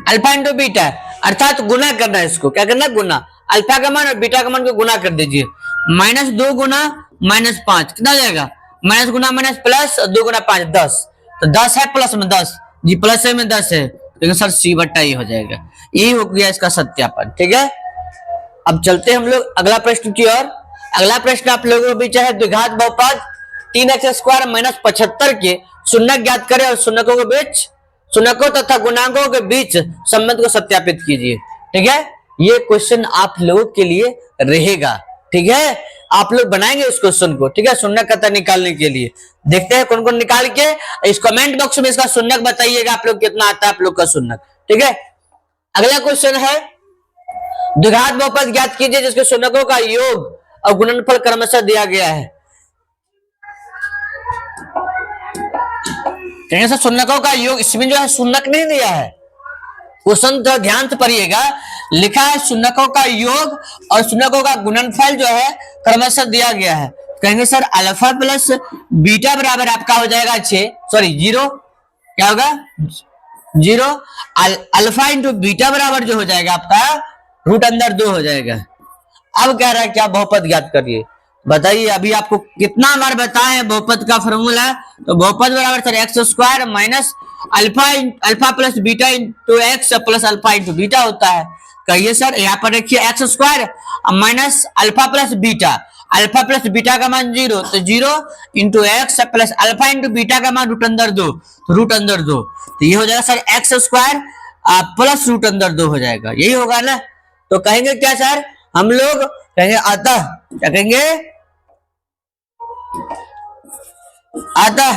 Speaker 1: अल्फा इंटू बीटा अर्थात गुना करना है, इसको क्या करना है, गुना। अल्फा का मान और बीटा का मान को गुना कर दीजिए। -2 गुना -5 कितना हो जाएगा, माइनस गुना माइनस प्लस 2 गुना 5 10, तो 10 है प्लस में 10 जी, प्लस में 10 है, लेकिन सर सी बट्टा ही हो जाएगा। यही हो गया इसका सत्यापन। ठीक है, अब चलते हैं हम लोग अगला प्रश्न की ओर। अगला प्रश्न आप लोगों को बीच है द्विघात बहुपद 3x² माइनस 75 के शून्यक ज्ञात करें और शून्यकों के बीच, शून्यकों तथा गुणांकों के बीच संबंध को सत्यापित कीजिए। ठीक है, ये क्वेश्चन आप लोगों के लिए रहेगा। ठीक है, आप लोग बनाएंगे इस क्वेश्चन को। ठीक है, शून्यक कतः निकालने के लिए देखते हैं कौन कौन निकाल के, इस कमेंट बॉक्स में इसका शून्यक बताइएगा आप लोग कितना आता है आप लोग का शून्यक। ठीक है, अगला क्वेश्चन है द्विघात बहुपद ज्ञात कीजिए जिसके शून्यकों का योग और गुणनफल क्रमशः दिया गया है। सर शून्यकों का योग, इसमें जो है शून्यक नहीं दिया है, क्वेश्चन तो ध्यान से पढ़िएगा, लिखा है शून्यकों का योग और शून्यकों का गुणनफल जो है क्रमशः दिया गया है। कहेंगे सर अल्फा प्लस बीटा बराबर आपका हो जाएगा 6, सॉरी 0, क्या होगा 0, अल्फा इंटू बीटा बराबर जो हो जाएगा आपका √2 हो जाएगा। अब कह रहा है क्या बहुपद ज्ञात करिए, बताइए। अभी आपको कितना बार बताए हैं बहुपद का फॉर्मूला, तो बहुपद बराबर sir x² minus alpha plus beta into x plus alpha into beta होता है। कहिए सर, यहाँ पर देखिए x² minus alpha plus beta, alpha plus beta का मान 0, तो 0 into x plus alpha into beta का मान √2, तो √2, तो ये हो जाएगा सर x² प्लस √2 हो जाएगा, यही होगा ना। तो कहेंगे क्या सर, हम लोग कहेंगे अतः, क्या कहेंगे, अतः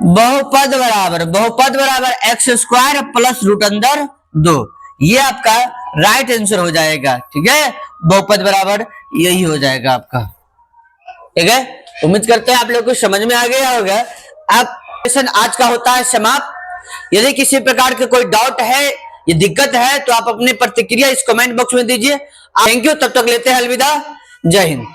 Speaker 1: बहुपद बराबर x² प्लस √2, ये आपका राइट आंसर हो जाएगा। ठीक है, बहुपद बराबर यही हो जाएगा आपका। ठीक है, उम्मीद करते हैं आप लोग को समझ में आ गया होगा। अब क्वेश्चन आज का होता है समाप्त। यदि किसी प्रकार के कोई डाउट है, ये दिक्कत है, तो आप अपनी प्रतिक्रिया इस कमेंट बॉक्स में दीजिए। थैंक यू, तब तक लेते हैं अलविदा, जय हिंद।